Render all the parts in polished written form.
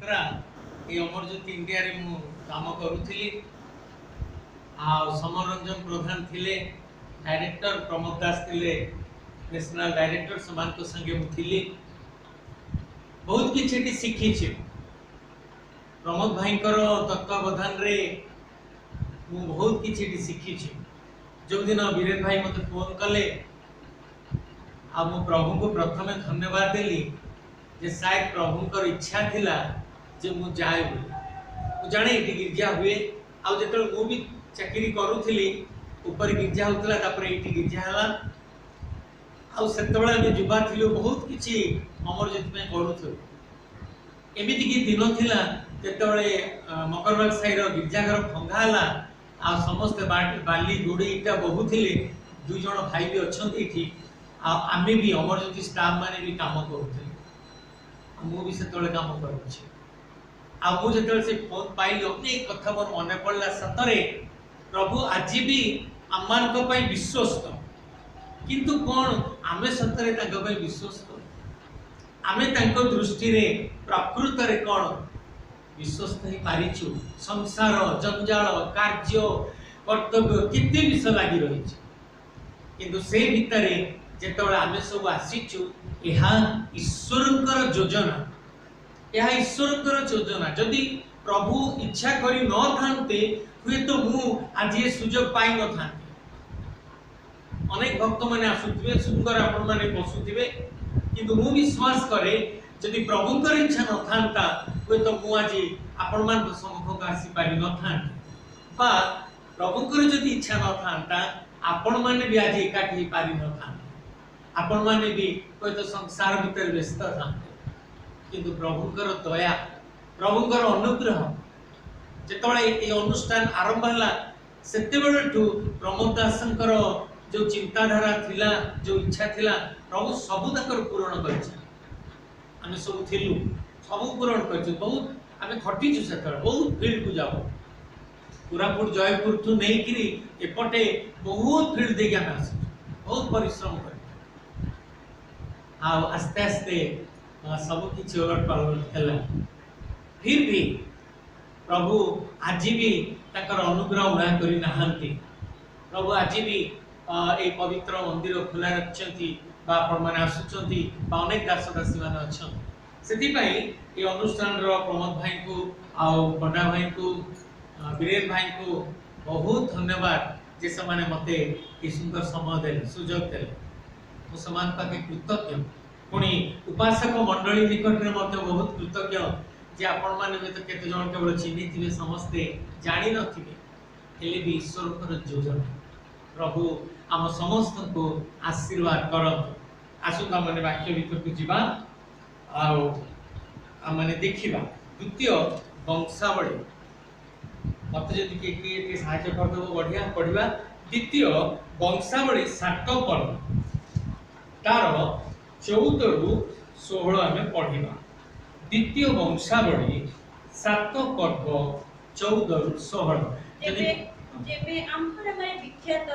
यात्रा ये अमरज्योति इंडिया रे मु काम करूथिली। समरंजन प्रधान थिले डायरेक्टर, प्रमोद दास थिले नेशनल डायरेक्टर, समान को संगे मु थिली। बहुत किछि शिखी छे प्रमोद भाई तत्वावधान रे मु बहुत किछि शिखी छे। जो दिन वीरेन भाई मते फोन कले आ मु प्रभु को प्रथमे धन्यवाद देली जे शायद प्रभु को इच्छा थिला जे मु जाय बोली। मु जाने एटी गिरजा हुए आ जेतल मु भी चाकरी करूथिली ऊपर गिरजा होतला तापर एटी गिरजा हला आ सेतबेला हम जुबा थिलु बहुत किछि अमरज्योति में करूथु। एमिति कि दिन थिला जेतबेले मकरबाग साइर गिरजाघर भंगा हला आ समस्त बाली गोड़ी इटा बहुथिले। दुई जण भाई भी अछंती इठी आ आमे भी अमरज्योति स्टाफ माने भी काम करूथिले। मु भी सेतबेले काम करूछि आ मु जेतबेले से फोन पाइली अनेक कथा मोर मने पड़ला। सतरे प्रभु आज भी आमान को पई विश्वस्त, किंतु कोन आमे सतरे तांको पई विश्वस्त, आमे तांको दृष्टि रे प्रकृत रे कोन विश्वस्त ही पारिछु। संसार जंजाल कार्य कर्तव्य कितने विषय लगी रही, किंतु से भितरे जेतबेले आमे सब आसीछु एहा ईश्वरंकर योजना, एहा ईश्वरंकर योजना। जदि प्रभु इच्छा करी न थांते हुए तो मु आज ये सुजोग पाई न थांते। अनेक भक्त माने आसुथिबे, सुंदर आपण माने बसुथिबे, किंतु मु विश्वास करे जदि प्रभुंकर इच्छा न थांता हुए तो मु आज आपण मान सम्मुख आसी पारि न थांते, बा प्रभुंकर जदि इच्छा न थांता आपण माने भी आज एकाठी पारि न थांते। आपण माने भी कोई तो संसार भीतर व्यस्त थांते, किंतु प्रभुंकर दया, प्रभुंकर अनुग्रह जेतबेले ए अनुष्ठान आरंभ हला सेतेबेलठू प्रमोद दासंकर जो चिंताधारा थिला, जो इच्छा थिला, प्रभु सब तकर पूर्ण करछ। आमे सब थिलु, सब पूर्ण करछ। बहुत आमे खटिछु सेतर, बहुत फील्ड को जाऊ, कोरापुट जयपुर ठू नहीं किरी एपटे बहुत फील्ड दे आमे आसु, बहुत परिश्रम कर आ आस्ते आस्ते सब किछि उलट पालट हला। फिर भी प्रभु आज भी ताकर अनुग्रह उड़ा करी नाहंती। प्रभु आज भी ए पवित्र मंदिर खुला रखछंती, बा आपण माने आसुछंती, बा अनेक दास दासी माने अछन। सेति पई ए अनुष्ठान रो प्रमोद भाई को आ बड़ा भाई को वीरेन भाई को बहुत धन्यवाद जे समाने मते ए सुंदर समय देले, सुजोग देले। मु समान पाके कृतज्ञ, पुणी उपासक मंडली निकट रे मते बहुत कृतज्ञ जे आपण माने में तो केते जण केवल चिन्हि थिबे, समस्ते जानि नथिबे, हेले भी ईश्वर कर योजना। प्रभु आम समस्त को आशीर्वाद करत। आसुका माने वाक्य भीतर को जीवा आ माने देखिबा द्वितीय वंशावली। मत जदि के सहायता कर दो बढ़िया पढ़िबा। द्वितीय वंशावली 7 पर्व तार 14 रु 16 हमें पढ़िबा। द्वितीय वंशावली 7 पर्व 14 रु 16। जेबे आम्भर माने विख्यात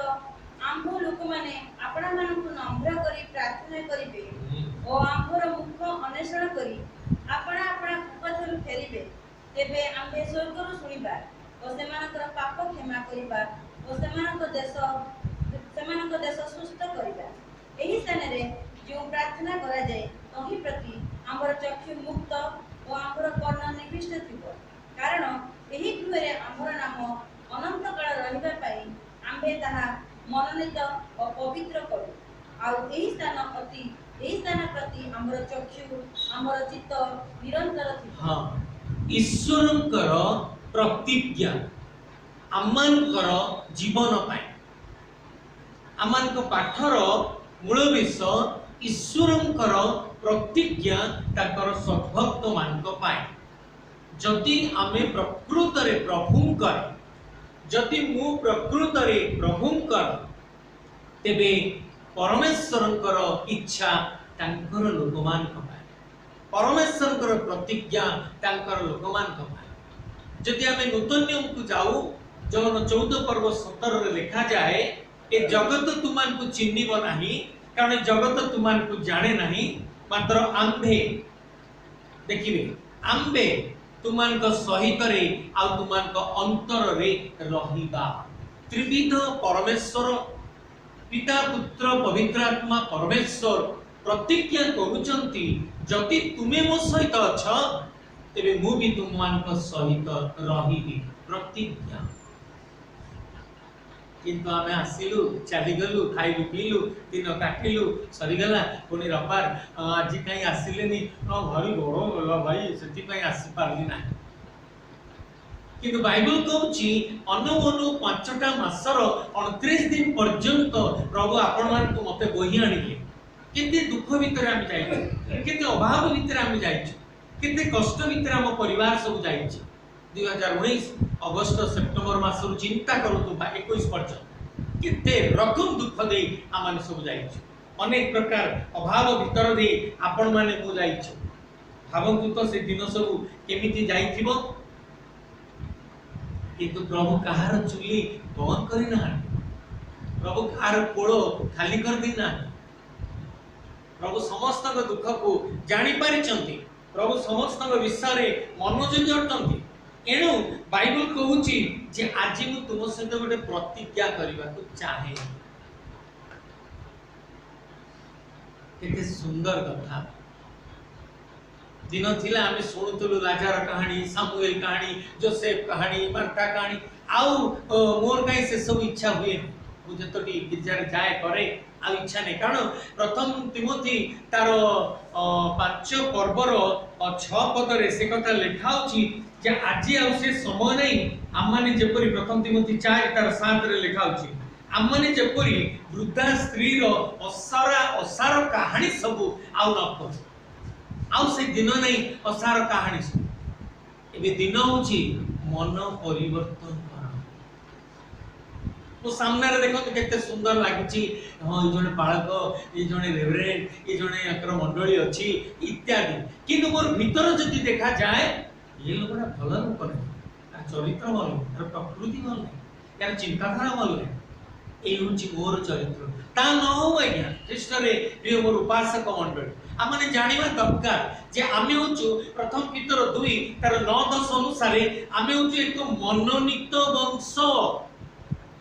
आम्भ लोक माने आपणा मानकु नम्र करी प्रार्थना करिवे ओ आम्भर मुख अन्वेषण करी आपणा आपणा पथरु फेरिबे, तेबे आम्भे स्वर्गरु सुनिबा ओ सेमानकर पाप क्षमा करिबा ओ सेमानक देश सुस्थ करिबा। एही स्थान रे जो प्रार्थना करा जाय तही प्रति आम्भर चक्षु मुक्त ओ आम्भर कर्ण निविष्ट थिबो, कारण एही गृहरे आम्भर नाम अनंत काल रहिबा पाई आम्भे ताहा मनोनीत और पवित्र करू। आउ एही स्थान प्रति आम्भर चक्षु आम्भर चित्त निरंतर थिबो। हां, ईश्वरंकर प्रतिज्ञा आमानकर जीवन पाए, आमानक पाठर मूल विषय ईश्वरंकर प्रतिज्ञा ताकर सद्भक्त मानक पाए। जदि आमे प्रकृत रे प्रभुंकर, जदि मु प्रकृत रे प्रभुंकर, तेबे परमेश्वरंकर इच्छा तांकर लोकमान पाए, परमेश्वरंकर प्रतिज्ञा तांकर लोकमान पाए। जदि आमे नूतन नियम को जाऊ, जौन 14 पर्व 17 रे लिखा जाए, ए जगत तुमान को चिन्हिब नाही, कारण जगत तुमान को जाने नाही, मात्र आम्भे देखिबे, आम्भे तुमानक सहित रे आ तुमानक अंतर रे रहिबा। त्रिविध परमेश्वर पिता पुत्र पवित्र आत्मा परमेश्वर प्रतिज्ञा करूचंती जदि तुमे मो सहित अछ तेबे मु भी तुमानक सहित रहिबी। प्रतिज्ञा। किंतु आमे आसिलु चली गलु खाइलु पीलु दिन काटिलु सरीगला पुणी रबार आज कहीं आसिलेनी भारी गरम गला भाई सेति पई आसी पारली ना। किंतु बाइबल कहूची अनु अनु 5टा मासर 29 दिन पर्यंत प्रभु आपण मान को मते बोही आनिले। केते दुख भीतर आमी जाइछु, केते अभाव भीतर आमी जाइछु, केते कष्ट भीतर हम परिवार सब जाइछु। 2019 अगस्त सेप्टेम्बर मासरु चिंता करतु 21 पर्यंत केते रकम दुख दे आमान सब जाइछु। अनेक प्रकार अभाव भीतर दे आपण माने मु जाइछु। भावंतु तो से दिन सब केमिति जाइथिबो। किंतु प्रभु कहार चुली बंद करी ना, प्रभु कहार कोड़ो खाली कर दी ना। प्रभु समस्त दुख को जानी पारिचंती, प्रभु समस्त विषय रे मनोजोगी अटंती। एणु बाइबल कहूची जे आज मु तुम सहित गोटे प्रतिज्ञा करबा को चाहे। केते सुंदर कथा दिन थिला आमे सुनुतलु राजार कहानी, सामुएल कहानी, जोसेफ कहानी, मार्था कहानी आउ मोर काई से सब इच्छा हुए मु जतटी गिरजार जाय करे आ इच्छा नै। कारण प्रथम तिमोथी तार 5 पर्वर 6 पद रे से कथा लेखा होची जे आज आ से समय नै आमाने जेपरि प्रथम तिमोथी 4 तार 7 रे लेखा होची आमाने जेपरि वृद्धा स्त्री रो असार कहानी सब आउ न पछ आउ से दिन नहीं असार कहानी एबे दिन होची मन परिवर्तन कर। तो सामने रे देखो केते सुंदर लागिची। हां ई जने बालक ई जने रेवरेंट ई जने अकर मंडली अछि इत्यादि। किंतु मोर भीतर जति देखा जाए ये लोगडा भल लोक नै, ता चरित्र भल, तार प्रकृति भल, तार चिंताधारा भल। ए होची मोर चरित्र ता न हो आज्ञा ख्रीष्ट रे प्रिय मोर उपासक मंडली आमने जानिबा दरकार जे आमे होचु प्रथम पितर 2 तार 9-10 अनुसार आमे होचु एक मनोनीत वंश,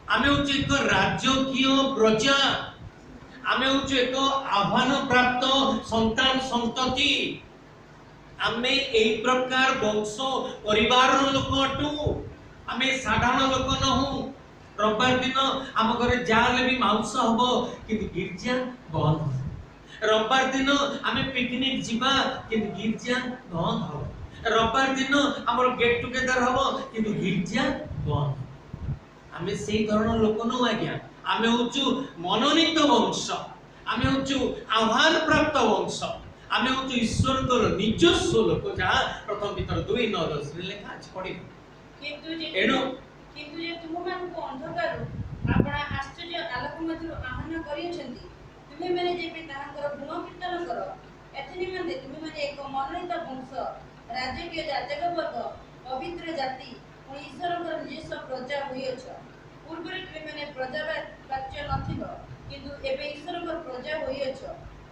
आमे होचु एक राजकीय प्रजा, आमे होचु एक आह्वान प्राप्त संतान संतति। आमे एई प्रकार वंश परिवार लोक अटु, आमे साधारण लोक नहु। रविवार दिन आम घरे जाले भी मांस हबो किंतु गिरजा बंद हो। रविवार दिन आमे पिकनिक जीवा किंतु गिरजा बंद हो। रविवार दिन हमर गेट टुगेदर हबो किंतु गिरजा बंद। आमे सेई धरण लोक न आज्ञा। आमे होचु मनोनीत वंश, आमे होचु आह्वान प्राप्त वंश, आमे होचु ईश्वर को निजस्व लोक जहा प्रथम पितर 2:9-10 रे लेखा अछि पढि। किंतु जे तुम मान को अंधकारु आपना आश्चर्य आलोक मधुर आह्वान करियछंती तुमे माने जे पे ताहांकर गुण कीर्तन करो। एथि निमंते तुमे माने एक मनोनीत वंश, राजकीय जातक वर्ग, पवित्र जाति और ईश्वरकर निजस्व प्रजा होइछ। पूर्व रे तुमे माने प्रजा वाच्य नथिबो किंतु एबे ईश्वरकर प्रजा होइछ।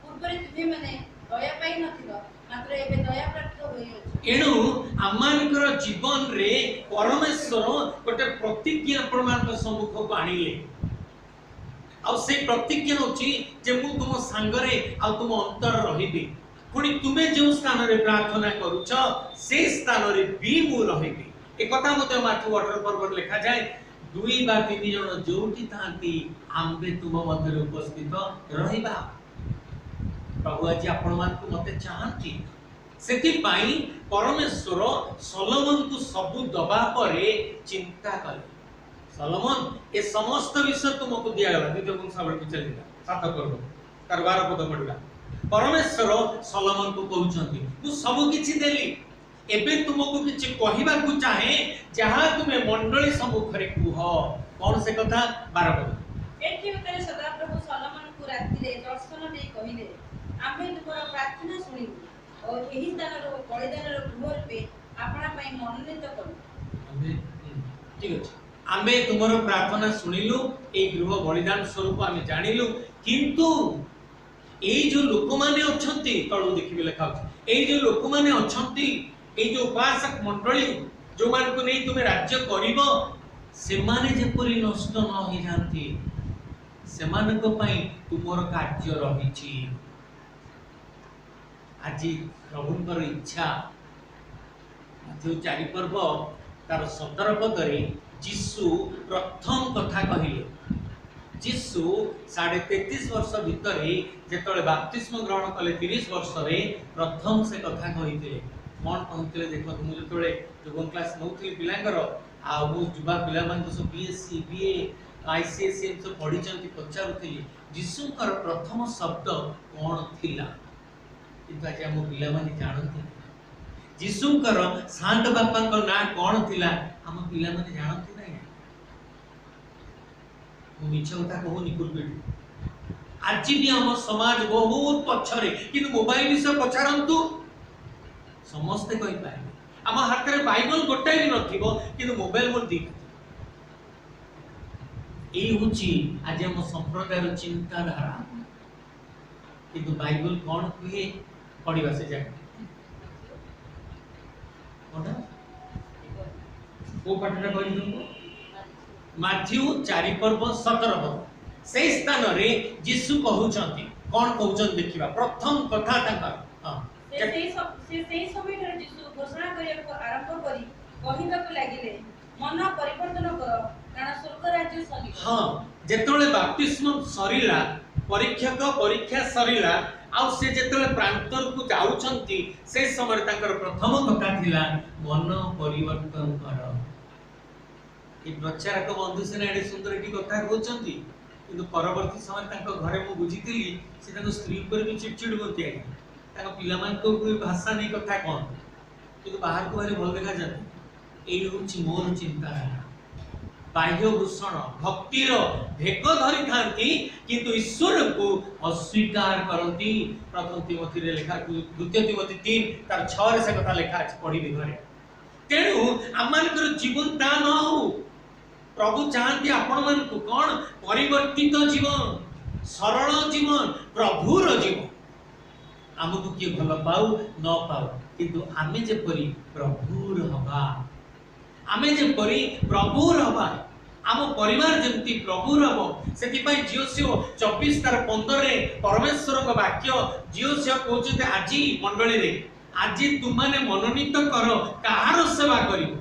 पूर्व रे तुमे माने दया पाई नथिबो मात्र एबे दया प्राप्त होइछ। एणु आमानकर जीवन रे परमेश्वर गोटे प्रतिज्ञा प्रमाण सम्मुख को आनिले। आ से प्रतिज्ञा होची जे मु तुम संगरे आ तुम अंतर रहिबी। पुणी तुमे जो स्थान रे प्रार्थना करूछ से स्थान रे भी मु रहिबी। ए कथा मते माथु 18 पर्व लेखा जाय 2 बा 3 जन जोठी थांती आम्बे तुम मध्य उपस्थित रहिबा। प्रभु आज आपण मान को मते चाहंती सेति पाई परमेश्वर सोलोमन को सब दबा परे चिंता करे। सोलोमन ए समस्त विषय तुमको दिया गला। द्वितीय वंशावली को चलिला 7 पर्व तार 12 पद पढिला। परमेश्वर सोलोमन को कहउछंती तू सब किछि देली एबे तुमको किछि कहिबा को चाहे जहां तुमे मंडली सम्मुख रे कुह। कोन से कथा 12 पद। एथि उत्तरे सदा प्रभु सोलोमन को राति रे दर्शन दे कहिले आमे तुमरा प्रार्थना सुनिबु और एही स्थान रो बलिदान रो गृह रूपे आपना पई मनोनीत करू। आमे ठीक अछि आमे तुमरो प्रार्थना सुनिलु ए गृह बलिदान स्वरूप आमे जानिलु। किंतु एई जो लोक माने अछंती तळु देखिबे लेखा अछि एई जो लोक माने अछंती ए जो उपासक मंडली जो मान को नहीं तुम्हें राज्य करिवो से माने जेपरि नष्ट न हो जानती से मान को पई तुमर कार्य रहिछि। आज प्रभुंकर इच्छा जो चारि पर्व तार 17 पदरे जीशु प्रथम कथा कहिले। जीशु 33.5 वर्ष भितरे जेतले बपतिस्म ग्रहण कले 30 वर्ष रे प्रथम से कथा कहिथिले। कोन कहिथिले देखो मु जेतले जोगन क्लास नउथिली पिलांकर आ मु जुबा पिला मान तो बीएससी बीए आईसीएससी सब पढी चंती पचारुथिली जीशुकर प्रथम शब्द कोन थिला किंतु आज हम पिला माने जानथि जीशुकर शांत बापा को ना कोन थिला हम पिला माने जानथि नै। मु मिछ कथा कहूनी कुरबेटी आज भी हम समाज बहुत पछरे किंतु मोबाइल विषय पचारंतु समस्त कहि पाए हम हाथ रे बाइबल गोटाई भी नथिबो किंतु मोबाइल मोर दी ए होची आज हम संप्रदायर चिंताधारा किंतु बाइबल कोन कहे पढ़िबा से जाय कोना ओ पाठरा कहि दउ माथ्यू 4 पर्व 17 पद से स्थान रे यीशु कहउचंती कोन कहउचन देखिबा प्रथम कथा तांकर हां से समय रे यीशु घोषणा करिया को आरंभ करी कहिबा को लागिले मन परिवर्तन कर कारण स्वर्ग राज्य सरी। हां जेतोले बपतिस्म सरीला परीक्षा सरीला आ से जेतोले प्रांतर को जाउचंती से समय तांकर प्रथम कथा थिला मन परिवर्तन कर। ए प्रचारक बंधु सेना एडी सुंदर एडी कथा कहउचंती किंतु परवर्ती समय तांको घरे मु बुझितिली से तांको स्त्री ऊपर भी चिड़चिड़ होती है तांको पिला मान को भाषा नहीं कथा कोन किंतु बाहर को बारे भल देखा जाते एई होची मोर चिंता बाह्य भूषण भक्तिर भेक धरी थांती किंतु ईश्वर को अस्वीकार करती। प्रथम तिमोथी रे लेखा द्वितीय तिमोथी 3 तार 6 रे से कथा लेखा पढ़ी भी घरे तेणु आमानकर जीवन ता न हो प्रभु चाहती आपण मन को कोन परिवर्तित जीवन सरल जीवन प्रभुर जीवन हमको किए भल पाऊ न पाऊ किंतु आमे जेपरी प्रभुर हवा आमे जेपरी प्रभुर हवा आम परिवार जेमती प्रभुर हबो सेति पई जियोसियो 24 तार 15 रे परमेश्वर को वाक्य जियोसियो कहउछते आजी मंडली रे आजी तुमाने मनोनीत करो कहार सेवा करिवो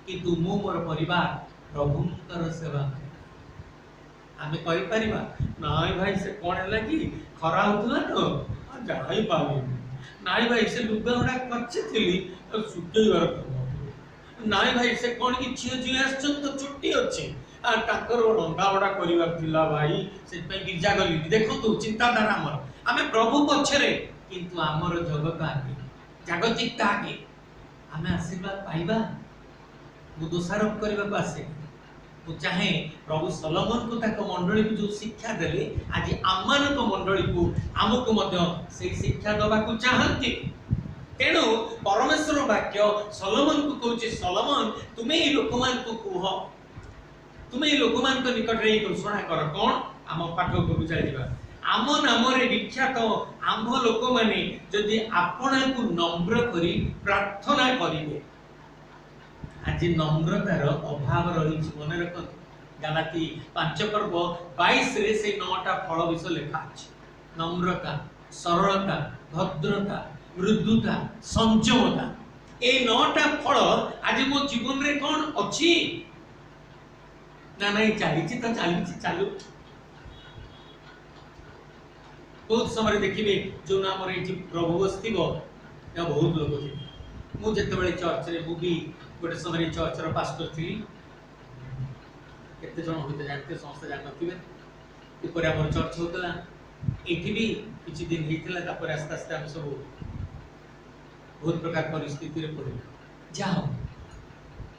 किंतु मु मोर परिवार प्रभुंकर सेवा आमे कहि परिबा नाई भाई से कोन हला कि खरा होतला तो जाई पाबे नाई भाई से लुगा उडा कच्चे थिली तो सुकेइबार नाई भाई से कोन कि छियो जियो आछन तो छुट्टी अछि आ टाकर रंगा बडा करिबार थिला भाई से पे गिरजा गली देखो तू चिंता धारा हमर आमे प्रभु पछरे किंतु हमर जगत आगे जागतिकता आगे आमे आशीर्वाद पाइबा मु दोषारोप करबा पासे मु चाहे प्रभु सलोमन को ताको मंडली को जो शिक्षा देले आज आमान को मंडली को हमको मध्य से शिक्षा दबा को चाहंती तेणु परमेश्वर वाक्य सलोमन को कहउछि सलोमन तुमे ई लोकमान को कह तुमे ई लोकमान को निकट रे घोषणा कर कोन हम पाठ को चली दिबा आम नाम रे विख्यात आंभ लोक माने जदि आपना को नम्र करी प्रार्थना करिवे आज नम्रतार अभाव रही मन रख गलाती 5 पर्व 22 रे से 9टा फल विषय लिखा अछि नम्रता सरलता भद्रता मृदुता संयमता ए 9टा फल आज मो जीवन रे कोन अछि ना नहीं चालू बहुत समय देखिए जो नाम प्रभु बसथिबो या बहुत लोग थे मु जेतेबेले चर्च रे मु भी गोटे समय चर्च रो पास्टर थी केते जण होते जानते समस्त जानथिबे ऊपर हमर चर्च होतला एठी भी किछि दिन हेतला तापर आस्ते आस्ते हम सब बहुत प्रकार परिस्थिति रे पड़े जाओ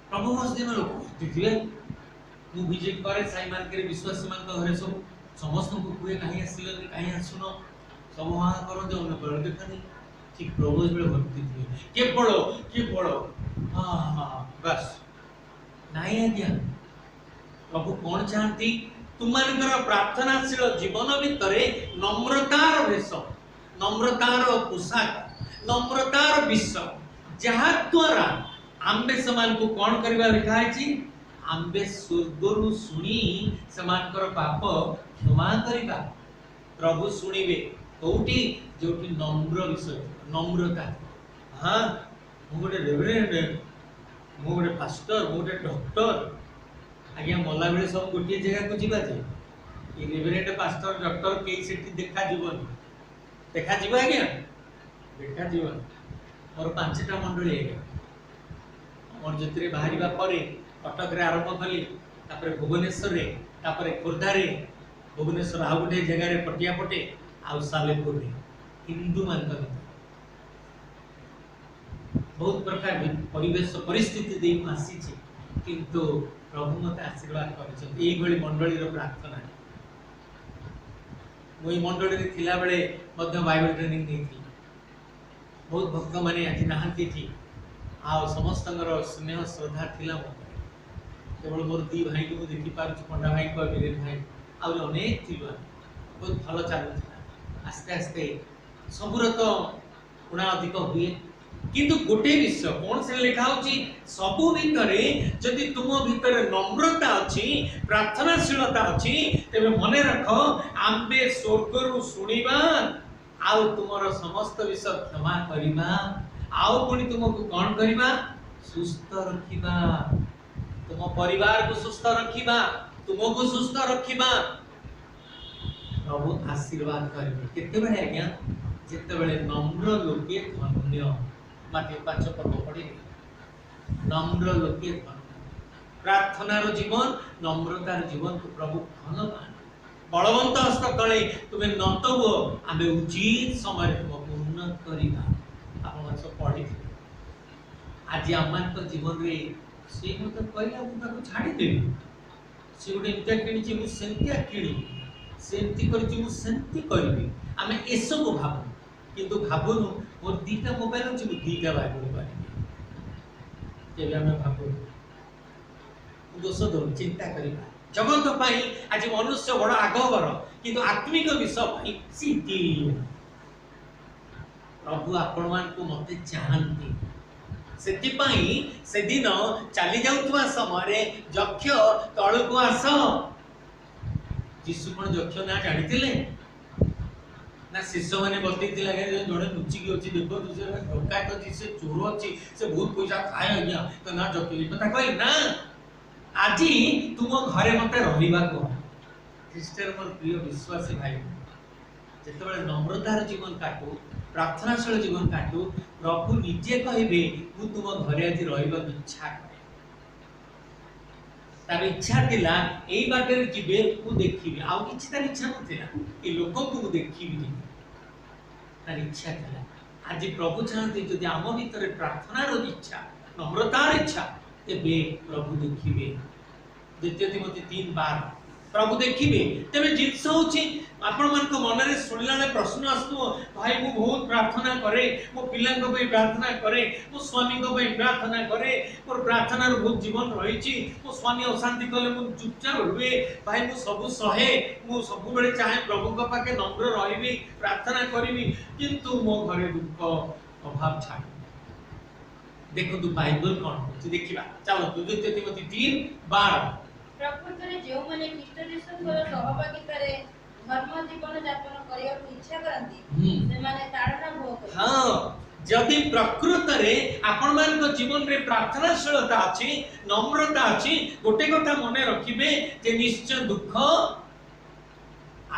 प्रभु मस्जिद में लोग देखिए मु विजिट करे साई मान के विश्वासी मान को घरे सब समस्त को कुए काहे आसिले काहे आसुनो सब वहां करो दे उन पर देखनी ठीक प्रभु बेले भक्ति थी के पड़ो हां हां बस नहीं आज्ञा प्रभु कौन चाहती तुमनकर प्रार्थनाशील जीवन भितरे नम्रतार भेष नम्रतार पोशाक नम्रतार विषय जहा द्वारा आम्बे समान को कौन करबा लिखा है आम्बे स्वर्गरु सुनी समानकर पाप क्षमा करिबा। प्रभु सुनिबे कोठी जोठी नम्र विषय नम्रता। हाँ मु गोटे रेवरेंड मु गोटे पास्टर मु गोटे डॉक्टर आज्ञा मला बेले सब गोटे जगह को जीवा जे ये रेवरेंड पास्टर डॉक्टर के सेठी देखा जीवन देखा जीवा आज्ञा देखा जीवन मोर 5टा मंडली है मोर जतरे बाहरिबा परे कटक रे आरंभ कली तापर भुवनेश्वर रे तापर खोर्धा रे भुवनेश्वर आ गोटे जगह रे पटिया पटे आ सालेपुर रे हिंदू मान बहुत प्रकार परिवेश परिस्थिति दे आसी किंतु प्रभु मते आशीर्वाद कर ये मंडली प्रार्थना मुई मंडली रे थिला बेले मध्य बाइबल ट्रेनिंग देथि बहुत भक्त माने आज नहांती थी आ समस्त स्नेह श्रद्धा थिला केवल मोर दी भाई को देखि पार पंडा भाई को वीरेन भाई आ अनेक थिलु बहुत भलो चालू आस्ते आस्ते सबुर तो गुणा अधिक हुए किंतु गोटे विषय कौन से लिखा होची सबु भितरे जदि तुम भितरे नम्रता अछि प्रार्थनाशीलता अछि तेबे मने रखो आम्बे स्वर्गरु सुनिबा आउ तुमर समस्त विषय क्षमा करिबा आउ पुनी तुमको कौन करिबा सुस्थ रखिबा तुम परिवार को सुस्थ रखिबा तुमको सुस्थ रखिबा प्रभु आशीर्वाद करिबे केते बेले आज्ञा जेते बेले नम्र लोके धन्य माटी 5 पर्व पड़ी नम्र लोके धन्य प्रार्थनार जीवन नम्रतार जीवन को प्रभु भल मान बलवंत हस्त तले तुमे नतबो आमे उचित समय तुमको उन्नत करिबा आपण सब पढ़ी आज आमान को जीवन रे से मत कहला मु ताको छाडी देबी से गोटे इंटा किणी मु सेंतिया किणी सेंति करछि मु सेंति करबी आमे एसो को भाबु किंतु भाबुनु मोर 2टा मोबाइल अछि मु 2टा बाइबल पढ़ी जेबे आमे भाबु दोष दो चिंता करिबा जगत पाई आज मनुष्य बड़ आगबर किंतु आत्मिक विषय पाई सीधी प्रभु आपण मान को मते चाहंती सेति पाई से दिन चली जाउतवा समय यक्ष तळ को आस यीशु कोन यक्ष ना जानितिले ना शिष्य माने बतैति लागे जणे नुची की अछि देखो दूसरे धोखा कछि से चोर अछि से बहुत पैसा खाए आज्ञा तो ना यक्ष ई कथा कहले ना आज तुम घरे मते रहिबा को सिस्टर मोर प्रिय विश्वासी भाई जते बेले नम्रतार जीवन काटू प्रार्थनाशील जीवन काटू प्रभु निजे कहबे मु तुम घरे आज रहिबा इच्छा करे तार इच्छा थिला एई बाटे रे जिबे मु देखिबे आउ किछि तार इच्छा नथिला ए लोक को देखिबी तार इच्छा थिला आज प्रभु चाहते जदि आम भीतर प्रार्थनार इच्छा नम्रतार इच्छा तेबे प्रभु देखिबे द्वितीय तिमोथी 3:12 प्रभु देखिबे तेबे जिंस होची आपण मन को मन रे सुनला ने प्रश्न आस्तु भाई मु बहुत प्रार्थना करे मो पिला को पे प्रार्थना करे मो स्वामी को पे प्रार्थना करे मोर प्रार्थना रो बहुत जीवन रहिची मो स्वामी अशांति कले मु चुपचाप रहबे भाई मु सब सहे मु सब बेले चाहे प्रभु को पाके नम्र रहिबी प्रार्थना करिवि किंतु मो घरे दुख अभाव छाड़ देखो तू बाइबल कोन होची देखिबा चलो द्वितीय तिमोथी 3:12 प्रकृतरे जो माने ख्रीष्ट यीशुଙ୍କର सहभागितारे धर्म जीवन यापन करिया इच्छा करंती से माने ताड़ना भोग कर हां जदि प्रकृतरे आपण मान को जीवन रे प्रार्थनाशीलता अछि नम्रता अछि गोटे कथा मने रखिबे जे निश्चय दुख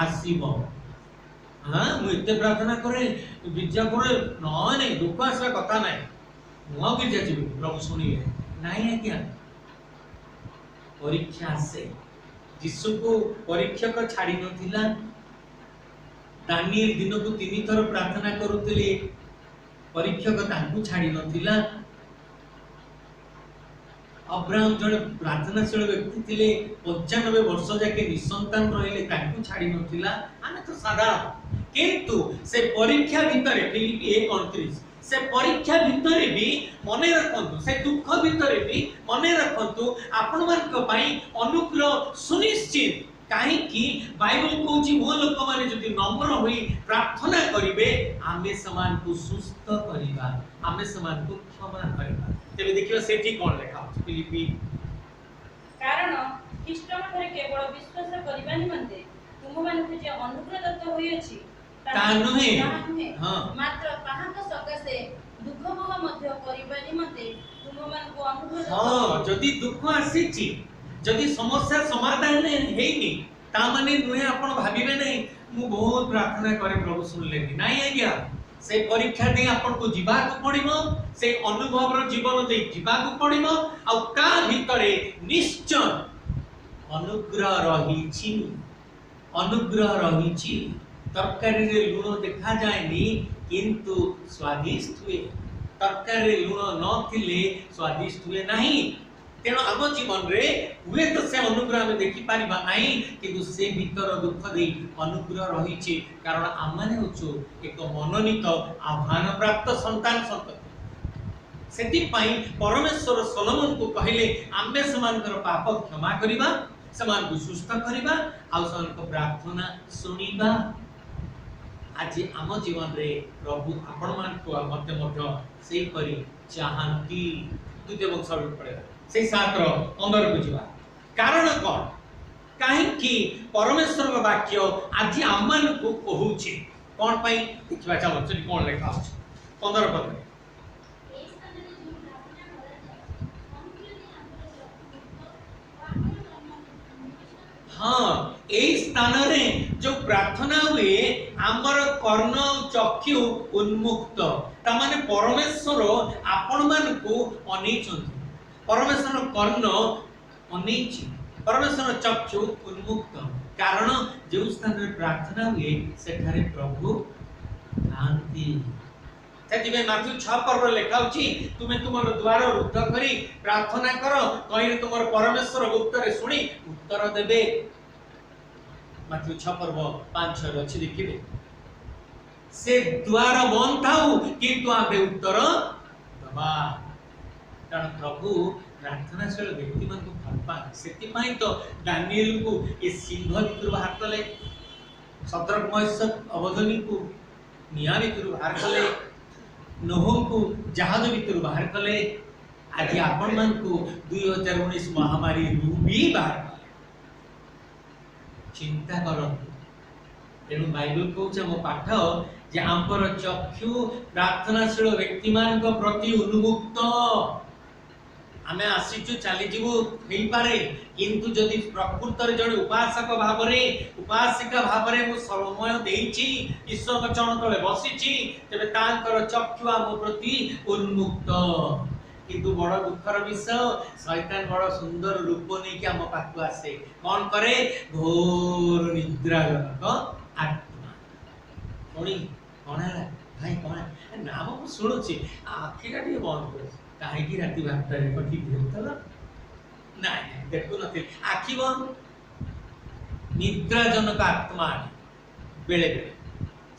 आसीबो हां मु एते प्रार्थना करे विद्या करे नै दुख आसा कथा नै मु गिरजा जीवी प्रभु सुनिए नाही है क्या परीक्षा आसे यीशु को परीक्षक छाड़ी नथिला दानिएल दिन को 3 थर प्रार्थना करूतले परीक्षक तांकु छाड़ी नथिला अब्राहम जड़े प्रार्थनाशील व्यक्ति थिले 95 वर्ष जाके निसंतान रहिले तांकु छाड़ी नथिला आमे तो साधारण किंतु से परीक्षा भितरे फिलिपी 1:29 से परीक्षा भितरे भी मने रखंतु से दुख भितरे भी मने रखंतु आपण मान को पई अनुग्रह सुनिश्चित काहे कि बाइबल कहूची वो लोक माने जदि नम्र होई प्रार्थना करिवे आमे समान को सुस्थ करिबा आमे समान को क्षमा करबा। तेबे देखियो सेठी कोन लेखा फिलिपी कारण ख्रीष्ट मध्ये केवल विश्वास करबा निमंते तुम मानकु जे अनुग्रह दत्त होई अछि ता नुहे हां मात्र काहाक सकासे दुख भोग मध्य करबा निमंते तुम मानकु अनुग्रह हां जदी दुख आसीची जदी समस्या समाधान हेइनी ता माने नुहे आपण भाबिबे नै मु बहुत प्रार्थना करे प्रभु सुनलेनी नाही आज्ञा से परीक्षा दे आपण को जीवा को पड़िबो से अनुभव रो जीवन दे जीवा को पड़िबो आ का भितरे निश्चय अनुग्रह रहिछि तरकारी रे लूण देखा जायनी किंतु स्वादिष्ट हुए तरकारी रे लूण न थिले स्वादिष्ट हुए नाही तेणु आम जीवन रे हुए तो से अनुग्रह में देखि पारिबा नाही किंतु से भीतर दुख दे अनुग्रह रहिछि कारण आमाने होछु एक मनोनीत आह्वान प्राप्त संतान संतति सेति पई परमेश्वर सोलोमन को कहले आम्बे समानकर पाप क्षमा करिबा समान को सुस्थ करिबा आ समान को प्रार्थना सुनिबा आज आम जीवन रे प्रभु आपण मान को मते मध्य सेही करी चाहंती द्वितीय वंश पड़ेगा से 7:15 को जीवा कारण कोन काहे कि परमेश्वर का वाक्य आज आमान को कहूची कोन पई देखिबा चाहो चली कोन लेखा अछि 15 पद हाँ एई स्थान रे जो प्रार्थना हुए आमर कर्ण चक्षु उन्मुक्त ता माने परमेश्वर आपण मान को अनेचंती परमेश्वर कर्ण अनेची परमेश्वर चक्षु उन्मुक्त कारण जो स्थान रे प्रार्थना हुए सेठारे प्रभु शांति सेतिबे माथु 6 लेखा अछि तुमे तुमर द्वार रुद्ध करी प्रार्थना करो कहि तुमर परमेश्वर उत्तर सुनी उत्तर देबे माथु 6:5 अछि देखिबे से द्वार बंद थाउ किंतु आबे उत्तर दबा कारण प्रभु प्रार्थनाशील व्यक्ति मन को भलपा सेति पई तो दानिएल को ए सिंह भितर बाहर कले सदरक महेश्वर अवधनी को निया भितर बाहर कले नोह को जहाज भितर बाहर कले आज आपण मन को 2019 महामारी रु भी बाहर चिंता करंतु तेणु बाइबल कहूछ मो पाठ जे आंपर चक्षु प्रार्थनाशील व्यक्ति मान को प्रति उन्मुक्त आमे आसीचु चली जीवु हेई पारे किंतु जदि प्रकृत रे जण उपासक भाबरे उपासिका भाबरे मु समय देइची ईश्वर के चरण तले बसिची तबे तांकर चक्षु आम प्रति उन्मुक्त किंतु बड़ दुखर विषय शैतान बड़ सुंदर रूप नै कि आम पाखु आसे कोन करे घोर निद्राजनक आत्मा कोनी कोना भाई कोना नाम सुनुची आखिरा डी बंद करे काहे की राती 12 रे कठी भेतला नाही देखु नथि आखि बंद निद्राजनक आत्मा बेले बेले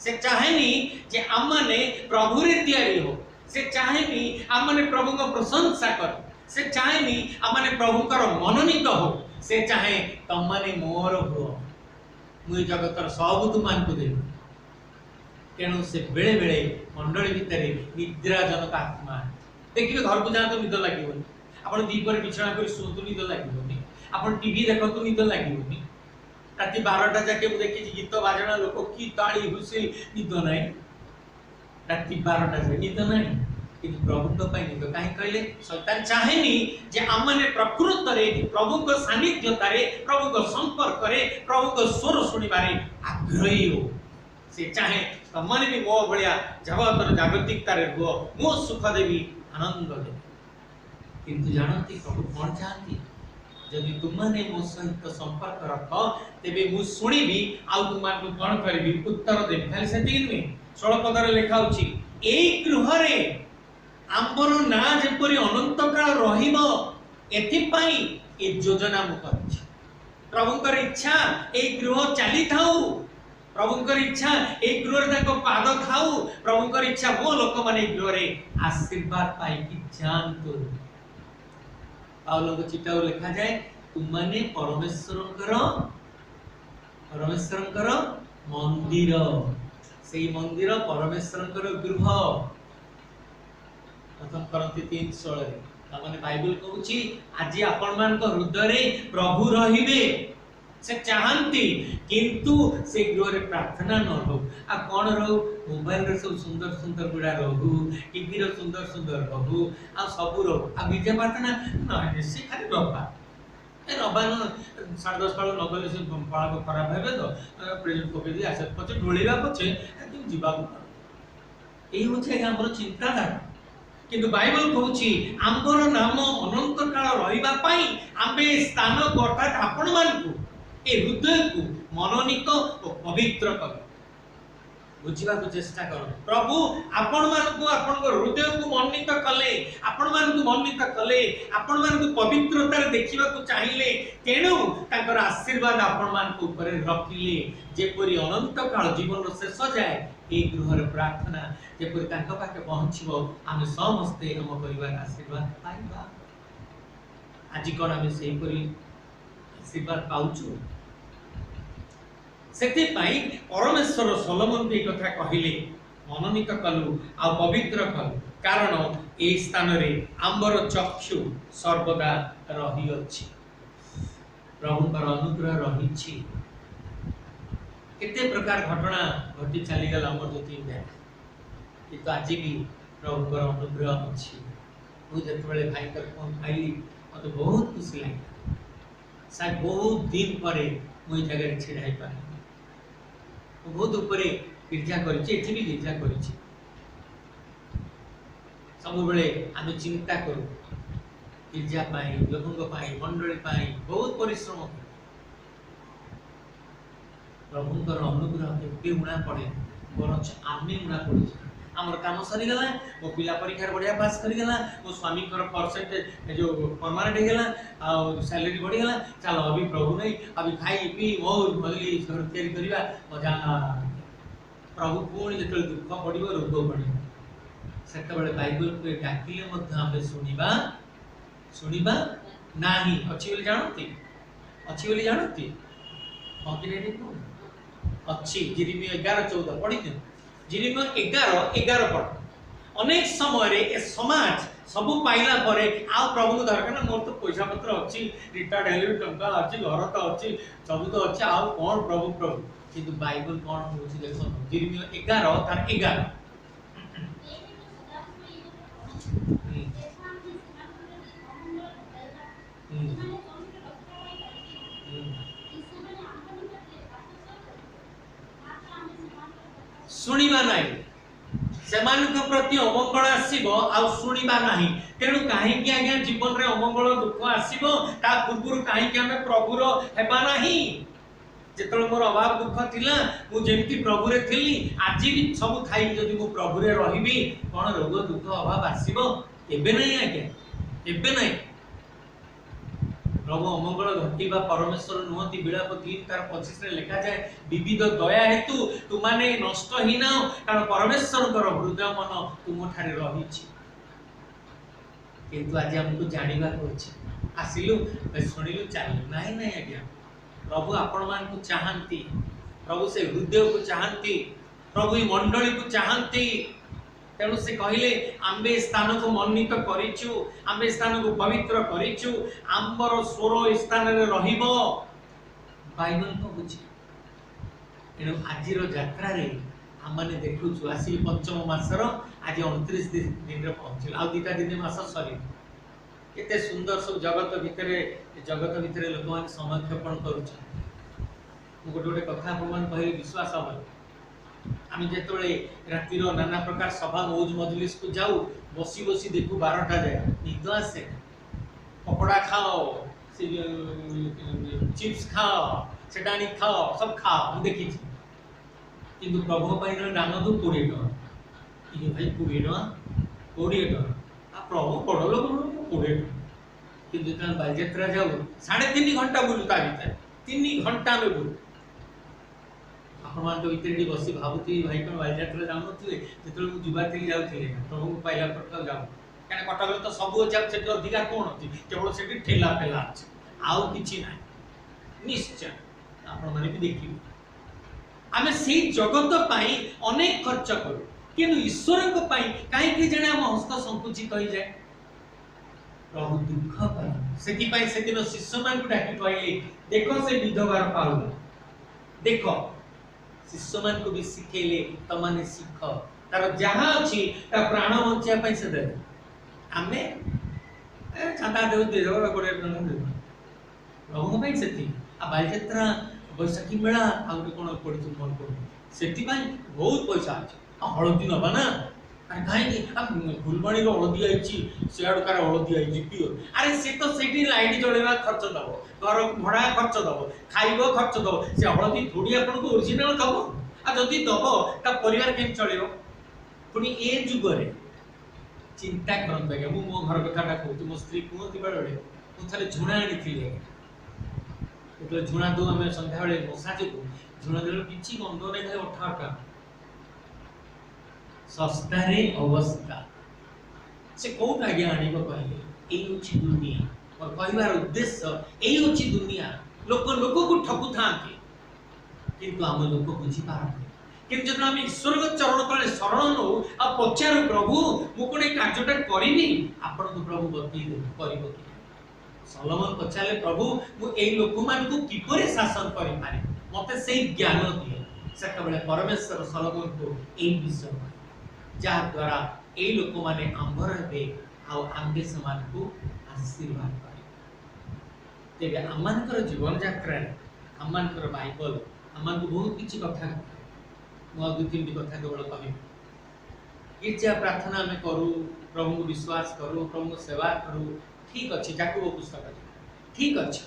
से चाहेनी जे आमने प्रभु रे तयारी हो से चाहेनी आमने प्रभु को प्रशंसा कर से चाहेनी आमने प्रभु कर मनोनीत हो से चाहे तम माने मोर हो मुई जगतर सब तु मान को दे तेणु से बेले बेले मंडली भितरे निद्राजनक आत्मा देखिए घर को जा तो निद लागिबोनी आपण दीपर बिछଣା कर सुतु निद लागिबोनी आपण टीवी देखतो निद लागिबोनी राती 12टा जाके मु देखि गीत बाजणा लोक की ताली हुसी निद नाही राती 12टा जे निद नाही किंतु प्रभु तो पाई निद काहे कहले शैतान चाहेनी जे आमने प्रकृत रे प्रभु को सानिध्यता रे प्रभु को संपर्क रे प्रभु को स्वर सुनिबारे आग्रही हो से चाहे तमने भी मो भलिया जगतर जागतिकता रे हो मो सुख देवी आनंद देवी किंतु जानती प्रभु कौन चाहती जदि तुमने मो सहित संपर्क रख तेबे मु सुनिबी आ तुमान को कौन करबी उत्तर देबी खाली सेति नुहे 16 पदर लेखा होची एई गृह रे आंबर ना जेपरि अनंत काल रहिबो एथि पई ए योजना मु करछि प्रभुकर इच्छा एई गृह चली थाउ प्रभुकर इच्छा एक गृह रे पाद खाऊ प्रभुकर इच्छा वो लोक माने गृह रे आशीर्वाद पाई कि जानतो पाउलो को चिट्ठा लिखा जाए तुमने परमेश्वरंकर मंदिर सेई मंदिर परमेश्वरंकर गृह प्रथम करंती 3:16 तामाने बाइबल कहूची आज आपण मान को हृदय रे प्रभु रहिबे से चाहंती किंतु से गृह रे प्रार्थना न हो आ कोन रहू मोबाइल रे सब सुंदर सुंदर गुडा रहू टीवी रे सुंदर सुंदर रहू आ सब रहू आ विजय प्रार्थना न से खाली रबा ए रबा न 10:30 काल न गले से पाळ को खराब हेबे तो प्रेजेंट को दे आसे पछे ढोळीबा पछे तुम जीवा को एही होछे हमर चिंताधारा किंतु बाइबल कहूची आंबर नाम अनंत काल रहिबा पई आंबे स्थान अर्थात आपण मानकु ए हृदय को मनोनीत और पवित्र कर बुझिबा को चेष्टा करो प्रभु आपण मानकु आपण को हृदय को मनोनीत कले आपण मानकु मनोनीत कले आपण मानकु पवित्रता रे देखिबा को चाहिए तेणु ताकर आशीर्वाद आपण मानकु ऊपर रखिले जेपरि अनंत काल जीवन शेष जाए ए गृह रे प्रार्थना जेपरि तांका पाके पहुंचबो आमे समस्त हम परिवार आशीर्वाद पाइबा आज कोन आमे सेही परि आशीर्वाद पाउछु सेति पई परमेश्वर सोलोमन के कथा कहिले मनोनीत कलु आ पवित्र कलु कारण ए स्थान रे आंबर चक्षु सर्वदा रही अछि प्रभु पर अनुग्रह रही छी केते प्रकार घटना घटी चली गला हमर दो तीन दिन किंतु आज भी प्रभु पर अनुग्रह अछि ओ जत बेले भाई कर फोन आइली मते बहुत खुशी लागी शायद बहुत दिन परे मोई जगह छिड़ाई पानी बहुत ऊपरे गिरजा करिछि एठी भी गिरजा करिछि सब बेले आमे चिंता करू गिरजा पाई लोकंग पाई मंडली पाई बहुत परिश्रम करू प्रभुंकर अनुग्रह के उणा पड़े बरच आमे उणा पड़ी हमर काम सरी गला मो पिला परीक्षा बढ़िया पास करी गला मो स्वामी कर परसेंट जो परमानेंट हो गला आ सैलरी बढ़ी गला चलो अभी प्रभु नहीं अभी खाई पी मौज मजली घर तैयारी करबा मजा प्रभु पूर्ण जतल दुख पड़िबो रोग पड़िबो सेते बेले बाइबल को डाकिले मध्य हम सुनिबा नाही अछि बोली जानती कि नहीं अच्छी जिरिमिया 11:14 पढ़ी दे जिरिमिया 11 पढ़ अनेक समय रे ए समाज सब पाइला परे आ प्रभु को दरकार ना मोर तो पैसा पत्र अछि रिटायर्ड हेले टंका अछि घर तो अछि सब तो अछि आ कोन प्रभु किंतु बाइबल कोन होछि देखो जिरिमिया 11 तार 11 सुनिबा नाही सेमानक प्रति अमंगल आसीबो आ सुनिबा नाही तेणु काहे कि आज्ञा जीवन रे अमंगल दुख आसीबो ता पूर्वरु काहे कि हमें प्रभु रो हेबा नाही जेतल मोर अभाव दुख थिला मु जेमति प्रभु रे थिली आज भी सब थाई जदि मु प्रभु रे रहिबी कोन रोग दुख अभाव आसीबो एबे नाही आज्ञा एबे नाही प्रभु अमंगल घटिबा परमेश्वर नुहति बिलाप 3:25 रे लिखा जाए विविध दया हेतु तुमाने नष्ट ही ना कारण परमेश्वर कर हृदय मन तुम ठारे रही छी किंतु आज हमको जानिबा होछि आसिलु सुनिलु चालु नाही नाही आज्ञा प्रभु आपण मान को चाहंती प्रभु से हृदय को चाहंती प्रभु मंडली को चाहंती तेणु से कहले आंबे स्थान को मनोनीत करिछु आंबे स्थान को पवित्र करिछु आंबर स्वर स्थान रे रहिबो बाइबल को बुझी तेणु आजिर यात्रा रे हम माने देखुछु आसी पंचम मासर आज 29 दिन रे पहुंचिल आ दिता दिन मास सरी केते सुंदर सब जगत भितरे लोक मान समय क्षेपण करूछ गोटे गोटे कथा प्रमाण कहले विश्वास हम आम जेतोले रातिर नाना प्रकार सभा मौज मजलिस को जाऊ बसी बसी देखू 12टा जाए निद आसे पकोड़ा खाओ चिप्स खाओ सेटानी खाओ सब खाओ हम देखी किंतु प्रभु पाइन दान दो 20 टका ये भाई 20 टका आ प्रभु बड़ लोक 20 टका किंतु जतन बालयात्रा जाऊ 3.5 घंटा बुलू ता भीतर 3 घंटा में बुलू आपण तो इतरेडी बसी भाबुती भाई कोन बालयात्रा जाऊ नथिले जेतल मु जुबा थिली जाउथिले प्रभु पाइला पर जाऊ काने कटक तो सब जब से अधिकार कोन अछि केवल सेठी ठेला पेला अछि आउ किछि नै निश्चय आपण माने भी देखिबो आमे सेही जगत पाई अनेक खर्च करू किंतु ईश्वर को पाई काहे कि जने हम हस्त संकुचित होई जाए प्रभु दुख कर सेति पाई से दिन शिष्य मान को डाकी कहले देखो से विधवार पाउल देखो शिष्य मान को भी सिखेले तमाने सिख तार जहां अछि ता प्राण बंचिया पाई से दे आमे चांदा देउ दे दो गोडे प्रभु पाई सेति आ बालचत्रा बैसाखी मेला आउटे कोन पड़िछ मन को सेति पाई बहुत पैसा अछि हळदी नबा ना अरे कहीं फुलबाणी हलदी आई सियाड़ हलदी आई पिओ अरे सी तो सेठी लाइट जलेवा खर्च दब घर भड़ा खर्च दब खाइब खर्च दब से हलदी थोड़ी आपन को ओरिजिनल दब आ जदी दब ता परिवार केम चलियो पुनी ए जुग रे चिंता करन बगे मो घर कथाटा कहू मो स्त्री कहती बेले मु थले झुणा आनी थिले तो झुणा दो हमें संध्या बेले मसा जो झुणा देलो किछि गंध नै खाली अठाटा सस्तारे अवस्था से कोटा आगे आनिबो कहले एई होची दुनिया और कहबार उद्देश्य एई होची दुनिया लोक लोक को ठकु थांती किंतु हम लोक बुझी पारन किंतु जब हम ईश्वर के चरण तले शरण नो आ पचार प्रभु मु कोने कार्यटा करिबी आपन को प्रभु बतई दे करिबो कि सलोमन पचाले प्रभु मु एई लोक मान को किपरि शासन करि पारे मते सेई ज्ञान दिए सेतबेले परमेश्वर सलोमन को एई विषय जा द्वारा ए लोक माने आंबर हेबे आ आंबे समान को आशीर्वाद पाए तेबे अमानकर जीवन यात्रा अमानकर बाइबल अमान को बहुत किछि कथा मो दु तीन कथा केवल कहि गिरजा प्रार्थना में करू प्रभु को विश्वास करू प्रभु को सेवा करू ठीक अछि जाकू पुस्तक ठीक अछि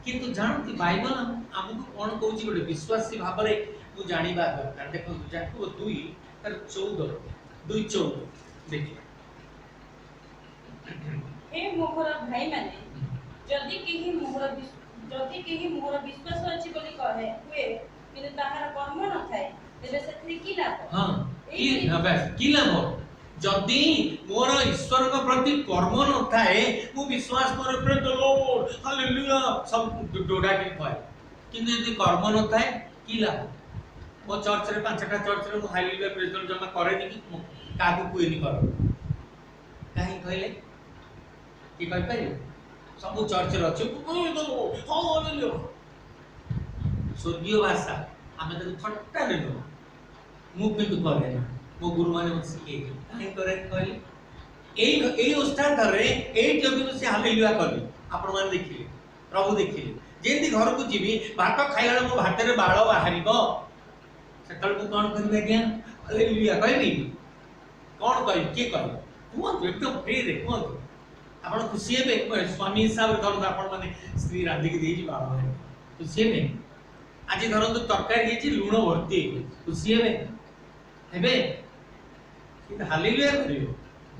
किंतु जानती बाइबल हमको कोन कहूची गोटे विश्वासी भाव रे तू जानिबा दरकार देखो जाकू 2 तर 2:14 देखिए हे मोहर भाई माने जदि केही मोहर विश्वास अछि बोली कहे हुए किंतु ताहार कर्म न थाए तेबे सेथि की लाभ हां की हबे की लाभ जदि मोर ईश्वर के प्रति कर्म न थाए मु विश्वास कर प्रे द लॉर्ड हालेलुया सब डोडा के पाए किंतु यदि कर्म न थाए की लाभ मो चर्च रे पांचटा चर्च रे मु हालेलुया प्रेज द लॉर्ड जमा करे नी कि कागु कोई नहीं करो काहे कहले की कह पारे सब चर्च रे अछि कोई दो हालेलुया स्वर्गीय भाषा हमें तो ठट्टा ले लो मु किंतु करे ना मो गुरु माने मत सिखे काहे करे कहले एई उस्ताद धरे एई जबि से हालेलुया करली आपण मान देखिले प्रभु देखिले जेंती घर को जीवी भात खाइला मो भात रे बाळ बाहरिबो सेतल को कोन करबे ज्ञा हालेलुया कहबी कोन कहि के कहि तू एकदम फ्री रे कोन आपण खुशी हेबे स्वामी हिसाब धर आपण माने स्त्री रांधी के देई बाळ खुशी हेबे आज धर तो तरकारी हेची लूण भर्ती खुशी हेबे हेबे कि हालेलुया करियो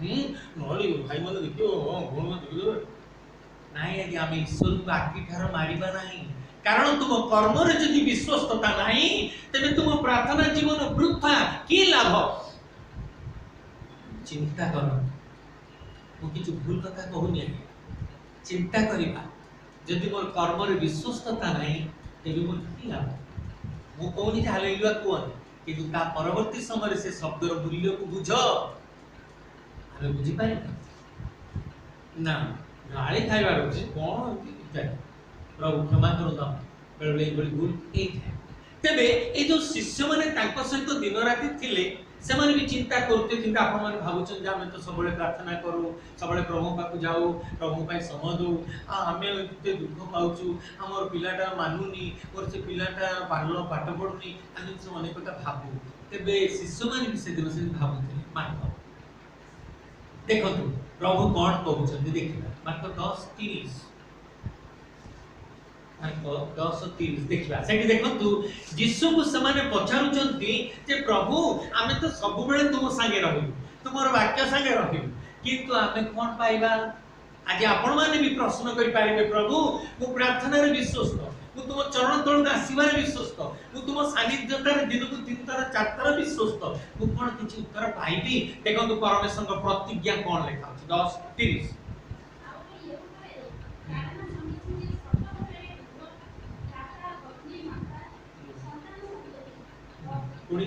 नहले भाई मन देखियो गुण देखियो नाही आगे हम ईश्वर को आखि ठार मारिबा नाही कारण तुम कर्म रे जदि विश्वासता नाही तबे तुम प्रार्थना जीवन वृथा की लाभ चिंता करो मु किछु भूल कथा कहूनी चिंता करिबा जदि मोर कर्म रे विश्वासता नाही तबे मोर की लाभ मु कहूनी जे हालेलुया कोन किंतु ता परवर्ती समय से शब्दर मूल्य को बुझ हमें बुझी पारे ना गाली खाइबार अछि कोन प्रभु क्षमा करू बेले बेले भूल ए तबे ए जो शिष्य माने तांको सहित दिन राति थिले से माने भी चिंता करते चिंता आपण माने भाबुछन जे हमें तो सबले प्रार्थना करू सबले प्रभु पाकु जाऊ प्रभु पाई समय दो आ हमें एते दुख पाउछु हमर पिलाटा मानुनी और से पिलाटा पालो पाठ पढुनी अनि से अनेक कथा भाबु तबे शिष्य माने भी से दिन से भाबुते मान देखो प्रभु कोन कहउछन देखिबा मात्र 10:30 10:30 देखिबा सेठी देखंतु यीशु को समान पछारुचंती जे प्रभु आमे तो सब बेले तुम संगे रहिबु तुमर वाक्य संगे रहिबु किंतु आमे कोन पाइबा आज आपण माने भी प्रश्न करि पारिबे प्रभु मु प्रार्थना रे विश्वास मु तुम चरण तळ आसीबार विश्वास मु तुम सानिध्यतार दिन को 3 तर 4 तर विश्वास मु कोन किछि उत्तर पाइबी देखंतु परमेश्वर को प्रतिज्ञा कोन लेखा अछि 10:30 पुणी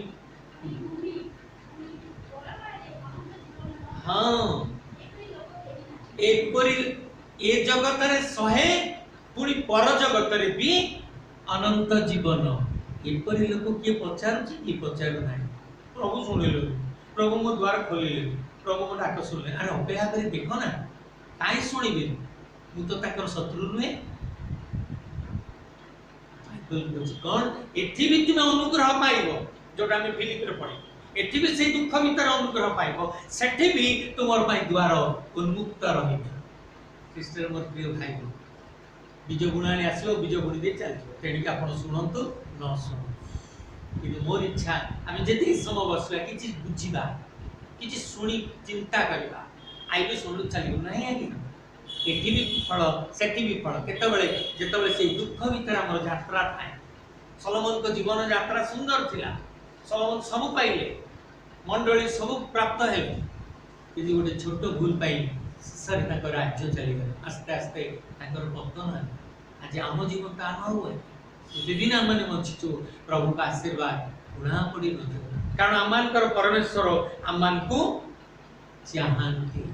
एपरी ए जगत रे 100 पुणी पर जगत रे भी अनंत जीवन एपरी लोक किए पचारुछि कि पचारु नाही प्रभु सुनिले प्रभु मो द्वार खोलिले प्रभु मो डाक सुनिले अरे अपेक्षा करी देखो ना काई सुनिबे मु तो ताकर शत्रु नुहे कौन एथि भी तुम अनुग्रह पाइबो जोटा हम फिलिप रे पढ़ी एथि भी से दुख भीतर अनुग्रह पाइबो सेठी भी तुमर पाई द्वार उन्मुक्त रहिबे सिस्टर मोर प्रिय भाई बीज गुणाणी आसो बीज बुणी दे चलतो तेणी का आपण सुनंतु न सुन कि मोर इच्छा हम जति समय बसला किछि बुझिबा किछि सुनी चिंता करबा आइबे सुनु चलिबो नाही आगे एठी भी फल सेठी भी फल केतबेले जेतबेले से दुख भीतर हमर यात्रा थाए सलोमन को जीवन यात्रा सुंदर थिला सलोमन सब पाइले मंडली सब प्राप्त हेले कि गोटे छोट भूल पाई सर तक राज्य चली गए आस्ते आस्ते तकर पतन आज आम जीवन का न हुए प्रतिदिन आम मैंने मचिचु प्रभु का आशीर्वाद उड़ा पड़ी न कारण आमानकर परमेश्वर आमानकु चाहन्ति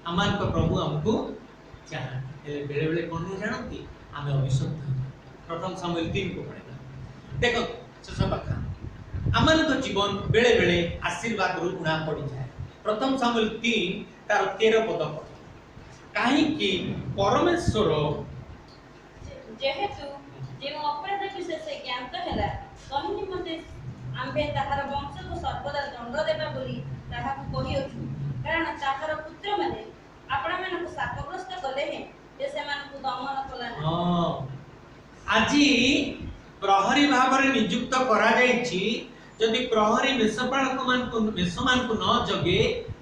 आमानक प्रभु हमको चाहन्ति बेले बेले कोन जानती आमे अभिशप्त प्रथम सामुएल 3 को पढ़ेगा देखो शेष कथा आमानक जीवन बेले बेले आशीर्वाद रु उड़ा पड़ी जाए प्रथम सामुएल 3 तार 13 पद पढ़ काहे कि परमेश्वर जेहेतु जे अपराध विशेष ज्ञात हैला कहि निमते आम्बे ताहार वंश को सर्वदा दंड देबा बोली ताहा को कहि अछु कारण ताहार पुत्र माने आपण मन को शापग्रस्त कले हे जे से मन को दमन कला ना हां आजी प्रहरी भाव रे नियुक्त करा जायछि यदि प्रहरी मेषमान को न जगे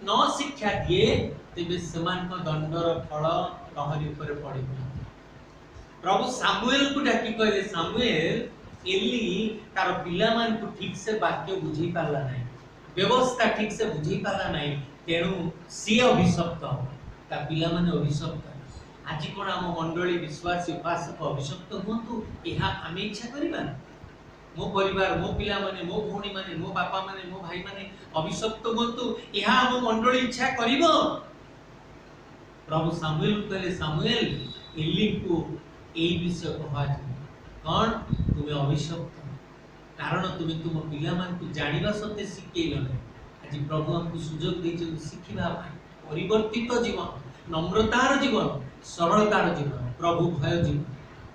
न शिक्षा दिए तेबे समान को दंडर फल प्रहरी ऊपर पड़िबो प्रभु सामुएल को डाकी कहले सामुएल एली तार पिला मान को ठीक से वाक्य बुझी पाला नहीं व्यवस्था ठीक से बुझी पाला नहीं तेणु सी अभिशप्त ता पिला माने अभिशप्त आज कोन हम मंडली विश्वासी उपासक अभिशप्त होंतु एहा आमे इच्छा करिबा मो परिवार मो पिला माने मो भौणी माने मो बापा माने मो भाई माने अभिशप्त होंतु एहा हम मंडली इच्छा करिबो प्रभु सामुएल कहले सामुएल एली को एई विषय कहा कौन तुम्हें अभिशप्त कारण तुम्हें तुम पिला मान को जानिबा सते सिखेइलो आज प्रभु हमको सुजोग देइछ सिखिबा परिवर्तित जीवन नम्रतार जीवन सरलतार जीवन प्रभु भय जीवन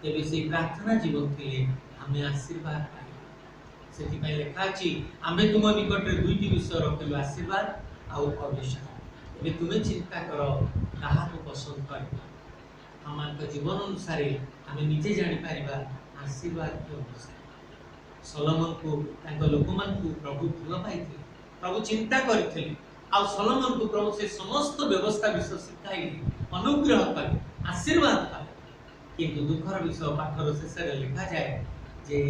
तेबे से प्रार्थना जीवन थिले हमें आशीर्वाद पाइबा सेति पय लेखा अछि आमे तुम निकट रे दुईटी विषय रखिलु आशीर्वाद आ अभिशाप एबे तुमे चिंता करो काहा को पसंद करबा हमार जीवन अनुसार हमें निजे जानि पारिबा आशीर्वाद के अनुसार सलोमन को तांको लोकमान को प्रभु भल पाइथिले प्रभु चिंता करथिले आ सलोमन को प्रभु से समस्त व्यवस्था विषय सिखाइले अनुग्रह कले आशीर्वाद कले किंतु दुखर विषय पाठर शेष रे लिखा जाए जे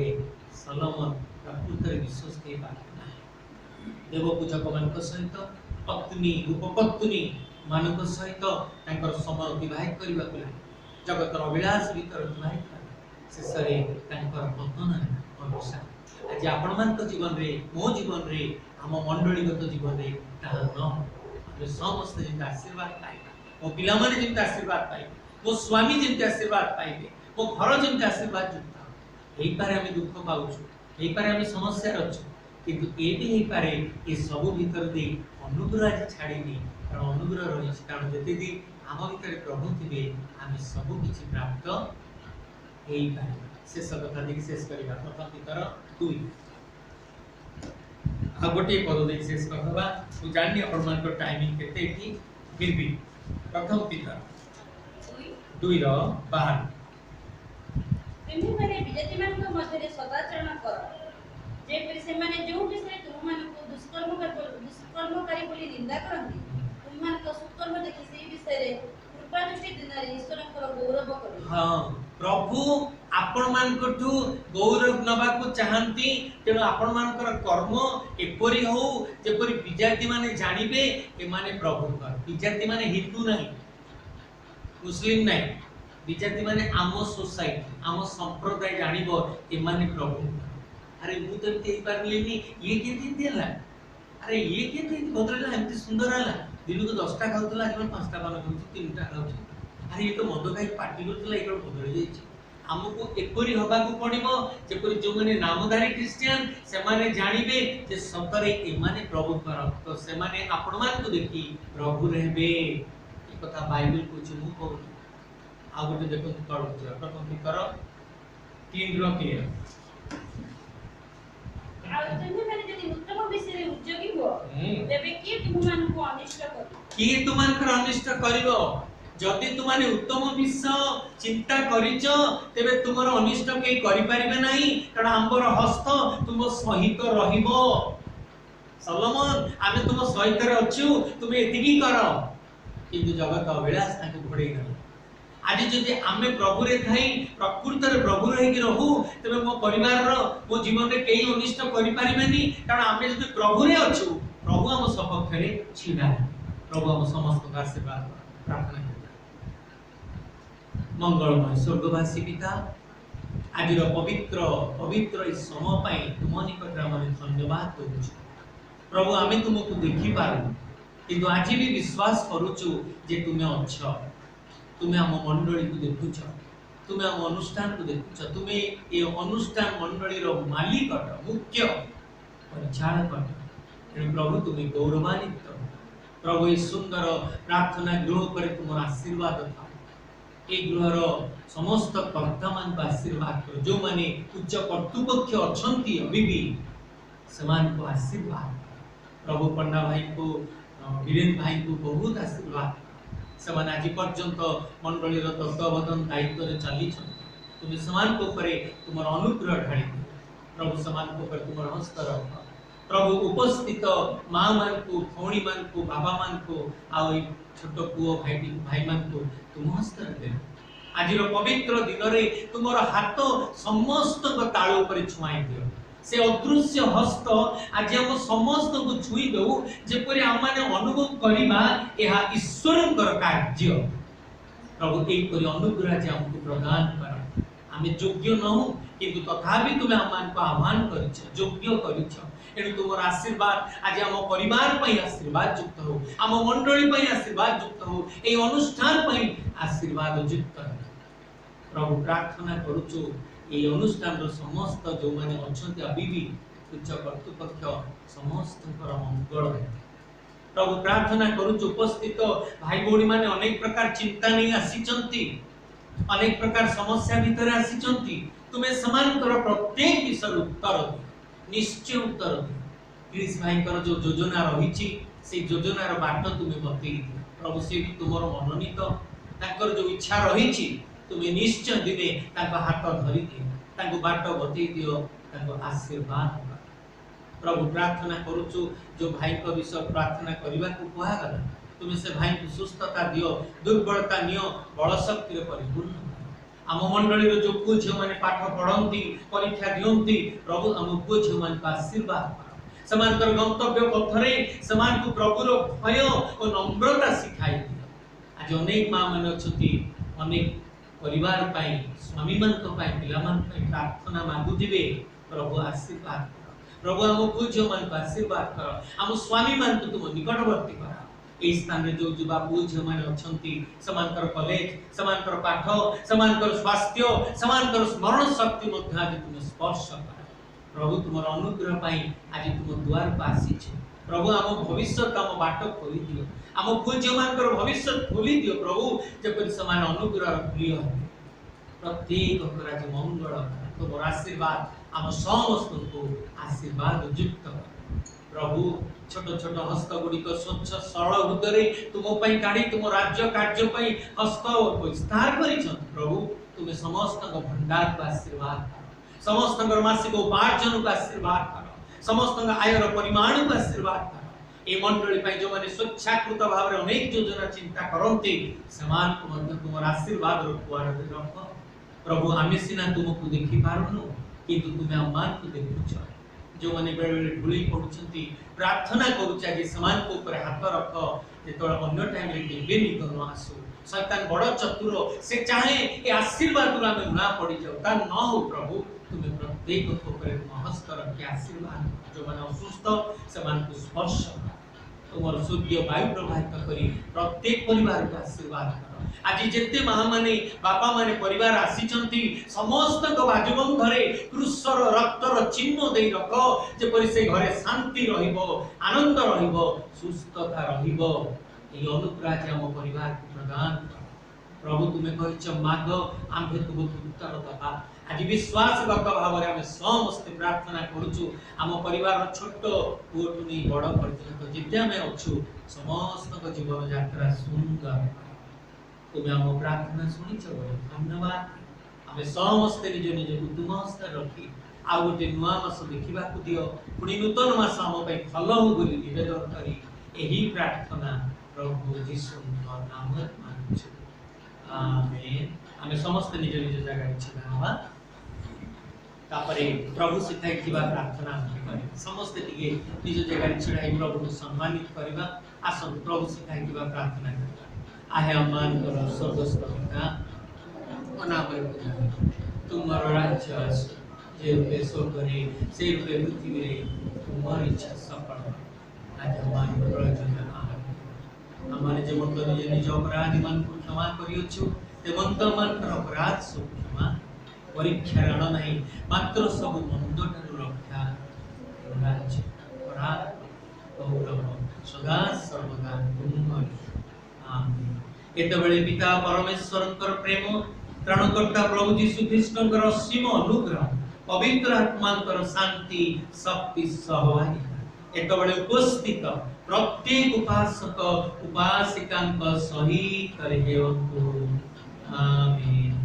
सलोमन प्रकृत रे विश्वास के पाठ नाही देवपूजक मानक सहित पत्नी उपपत्नी मानक सहित तांकर समय अतिबाहित करबा को जगतर अभिलाष भीतर अतिबाहित शेष रे तांकर पतन अनुसार आज आपण मान जीवन रे मो जीवन रे हम मंडलीगत जीवन रे ताहा न हम समस्त जिन आशीर्वाद पाइबा मो पिला माने जिन आशीर्वाद पाइबे मो स्वामी जिन आशीर्वाद पाइबे मो घर जिन आशीर्वाद जुटा एई पारे हम दुख पाउछु एई पारे हम समस्या रछु किंतु ए भी एई पारे ए सब भीतर दे अनुग्रह आज छाड़ीनी कारण अनुग्रह रही कारण जति दिन आम भीतर प्रभु थिबे हम सब किछि प्राप्त एई पारे शेष कथा देखि शेष करिबा प्रथम भीतर 2 आ गोटे पद देखि शेष करबा तू जानि अपन मन को टाइमिंग केते एठी फिर भी प्रथम भीतर 2 रो 12 तुम्ही माने विजेति मान को मध्यरे सदाचरण कर जे पर से माने जो विषय तुम मान को दुष्कर्मकारी बोली निंदा करंती तुम मान को सुकर्म देखि से विषय रे कृपा दृष्टि दिन रे ईश्वर को गौरव करो हां प्रभु आपण मान कोठू गौरव नबा को चाहंती तेनो आपण मान कर कर्म एपरि हो जेपरि विजाति माने जानिबे ए माने प्रभु कर विजाति माने हिंदू नहीं मुस्लिम नहीं विजाति माने आम सोसाइटी आम संप्रदाय जानिबो ए माने प्रभु अरे मु तो ते पारलिनी ये के दिन देला अरे ये के दिन बदलला एमती सुंदर हला दिन को 10टा खाऊला आज 5टा पान खाऊँ 3टा खाऊँ अरे ये तो मद खाई पार्टी करूला ये बदल जाइए आमको एपरी हवाकू पड़ो जेपरी जो मैंने नामधारी क्रिश्चियन से माने जानिबे जे सतरे एमाने प्रभु भक्त से माने आपण मान को देखी प्रभु रहबे ये कथा बाइबल को मु कहू आ गोटे देखो तळ प्रथम पितर 3 रो क्लियर आ तुमे माने जदि उत्तम विषय उद्योगी हो तेबे की तुमान को अनिष्ट कर की तुमान को अनिष्ट करिवो जदि तुमाने उत्तम विषय चिंता करिच तेबे तुमर अनिष्ट के करि परिबे नाही कारण हमर हस्त तुम सहित रहिबो सलोमन आमे तुम सहित रे अछु तुमे एतिकी करो किंतु जगत अभिलाष ताके घोड़े न आज जदि आमे प्रभु रे थाई प्रकृत रे प्रभु रहि कि रहू तबे मो परिवार रो मो जीवन रे केई अनिष्ट करि परिबेनी कारण आमे जदि प्रभु रे अछु प्रभु हम सपक्ष रे छिडा प्रभु हम समस्त का आशीर्वाद प्रार्थना मंगलमय स्वर्गवासी पिता आज पवित्र पवित्र इस समय पाई तुम निकट में धन्यवाद करूँ प्रभु आमे तुमको देखि पारू किंतु आज भी विश्वास करूचु जे तुमे अच्छ तुमे हम मंडली को देखुछ तुमे हम अनुष्ठान को देखुछ तुमे ये अनुष्ठान मंडली रो मालिक मुख्य परिचालक प्रभु तुमे गौरवान्वित प्रभु ये सुंदर प्रार्थना गृह पर तुम आशीर्वाद था ए गृहर समस्त कर्ता मान को आशीर्वाद करो जो माने उच्च कर्तृपक्ष अछंती अभी भी समान को आशीर्वाद प्रभु पंडा भाई को वीरेन्द्र भाई को बहुत आशीर्वाद समान आज पर्यंत मंडली रो तत्वबोधन दायित्व रे चली तुम समान को परे तुम अनुग्रह ढाली प्रभु समान को पर तुम हस्त रख प्रभु उपस्थित माँ मान को भौणी मान को बाबा मान को आ छोट पुओ भाई मान को तुम हस्त दे आज पवित्र दिन रे तुमर हाथ समस्त को ताळ ऊपर छुआई दियो से अदृश्य हस्त आज हम समस्त को छुई दउ जेपरि हम माने अनुभव करिबा एहा ईश्वरकर कार्य प्रभु एई परि अनुग्रह जे हमको प्रदान कर आमे योग्य नहु किंतु तथापि तुमे हमन को आह्वान करिछ योग्य करिछ एणु तुमर आशीर्वाद आज हम परिवार पई आशीर्वाद युक्त हो हम मंडली पई आशीर्वाद युक्त हो ए अनुष्ठान पई आशीर्वाद युक्त हो प्रभु प्रार्थना करूछु ए अनुष्ठान रो समस्त जो माने अछंती अभी भी उच्च कर्तृपक्ष समस्त कर मंगल है प्रभु प्रार्थना करूछु उपस्थित भाई भौणी माने अनेक प्रकार चिंता नहीं आसीचंती अनेक प्रकार समस्या भीतर आसीचंती तुमे समान कर प्रत्येक विषय उत्तर निश्चय उत्तर क्रिस भाई कर जो योजना रही से योजना रो बाट तुमे बतई प्रभु से भी तुमर मनोनीत ताकर जो इच्छा रही तुमे निश्चय दिने ताको हाथ धरी दियो ताको बाट बतई दियो ताको आशीर्वाद प्रभु प्रार्थना करूछु जो भाई को विषय प्रार्थना करबा को कहा गला तुमे से भाई को सुस्थता दियो दुर्बलता नियो बल शक्ति रे परिपूर्ण आम मंडली रो जो पुओ झियो माने पाठ पढ़ंती परीक्षा दियंती प्रभु आम पुओ झियो माने आशीर्वाद समान कर गंतव्य पथरे समान को प्रभु रो भय और नम्रता सिखाई दियो आज अनेक मां माने अछती अनेक परिवार पाई स्वामी मान को पाई पिला मान पाई प्रार्थना मांगु दिबे प्रभु आशीर्वाद कर प्रभु आम पुओ झियो माने आशीर्वाद कर आम स्वामी मान को तुम निकटवर्ती कर ए स्थान रे जो युवा पुओ झियो माने अछंती समानकर कॉलेज समानकर पाठ समानकर स्वास्थ्य समानकर स्मरण शक्ति मध्य आज तुम स्पर्श कर प्रभु तुमर अनुग्रह पाई आज तुम द्वार पर आसी छ प्रभु आम भविष्य आम बाट खोली दियो आम पुओ झियो मानकर भविष्य खोली दियो प्रभु जेपर समान अनुग्रह प्रिय प्रत्येक राज मंगल तुमर आशीर्वाद आम समस्त को आशीर्वाद युक्त प्रभु छोट छोट हस्त गुड़िक स्वच्छ सरल हृदय तुम पई काढ़ी तुम राज्य कार्य पई हस्त विस्तार करिछन प्रभु तुम समस्त भंडार को आशीर्वाद कर समस्त मासिक उपार्जन को आशीर्वाद कर समस्त आयर परिमाण को आशीर्वाद कर ए मंडली पई जो माने स्वच्छाकृत भाव रे अनेक योजना चिंता करंती समान को मध्य तुम आशीर्वाद रखुआर रख प्रभु आमे सिना तुमको देखि पारुनु किंतु तुमे अम्मान को देखुछ जो माने बेले बेले ढुली पडुछंती प्रार्थना करूचा जे समान को ऊपर हाथ रख जेतो अन्य टाइम रे केबे निकल न आसु शैतान बड़ चतुर से चाहे ए आशीर्वाद रो हमें ना पड़ी जाऊ ता न हो प्रभु तुमे प्रत्येक को ऊपर हस्त रख के आशीर्वाद जो माने असुस्थ समान को स्पर्श तुम सूर्य वायु प्रवाहित करी प्रत्येक परिवार को आशीर्वाद कर। आज जेते माँ माने बापा माने परिवार आसीचंती समस्त को बाजुबंधरे क्रूसर रक्तर चिन्ह दे रख जेपरि से घरे शांति रहिबो आनंद रहिबो सुस्थता रहिबो ए अनुग्रह जे हम परिवार को प्रदान कर। प्रभु तुम्हें कहिच माग आम्भे तुम उत्तर दबा। आज विश्वासगत भाव में आम समस्ते प्रार्थना करुचु आम परिवार छोट पुओटू नहीं बड़ पर्यंत जिते आम अच्छु समस्त जीवन यात्रा सुंदर तुम्हें आम प्रार्थना शुणिच धन्यवाद। आम समस्ते निज निज तुम हस्ते रखी आउ गोटे नुआ मास देखा दियो पुणी नूतन मास आम भल हो बोली निवेदन करी यही प्रार्थना प्रभु यीशु नाम मांगुछु आमेन। आम समस्त निज निज जगह छिड़ा तापरे प्रभु सिखाई प्रार्थना समस्ते टिके निज जगह छिड़ा प्रभु को सम्मानित करवा। आसन प्रभु सिखाई प्रार्थना करवा। आहे अम्मान करो स्वर्गस्थ पिता अनामय पूजा तुमर राज्य आसु जे रूपे स्वर्ग रे से रूपे पृथ्वी रे तुमर इच्छा सफल आज अम्मान प्रयोजन हमारे जेमंत निज निज अपराधी मान को क्षमा करियछु तेमंत मान अपराध सब क्षमा परीक्षा रण नहीं मात्र सब मंद ठारू रक्षा राज्य अपराध गौरव सदा सर्वदा तुमर आमेन। एतबेले पिता परमेश्वरंकर प्रेम त्राणकर्ता प्रभु यीशु ख्रीष्टंकर असीम अनुग्रह पवित्र आत्मांकर शांति शक्ति सहभागिता एतबेले उपस्थित प्रत्येक उपासक उपासिकांक सहित रहेंतु आमेन।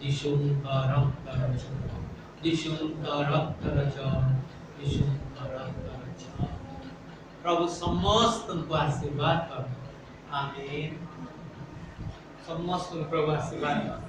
यीशुंका रक्त रच यीशुंका रक्त रच यीशुंका रक्त रच प्रभु समस्त को आशीर्वाद कर आमेन। समस्त प्रभु आशीर्वाद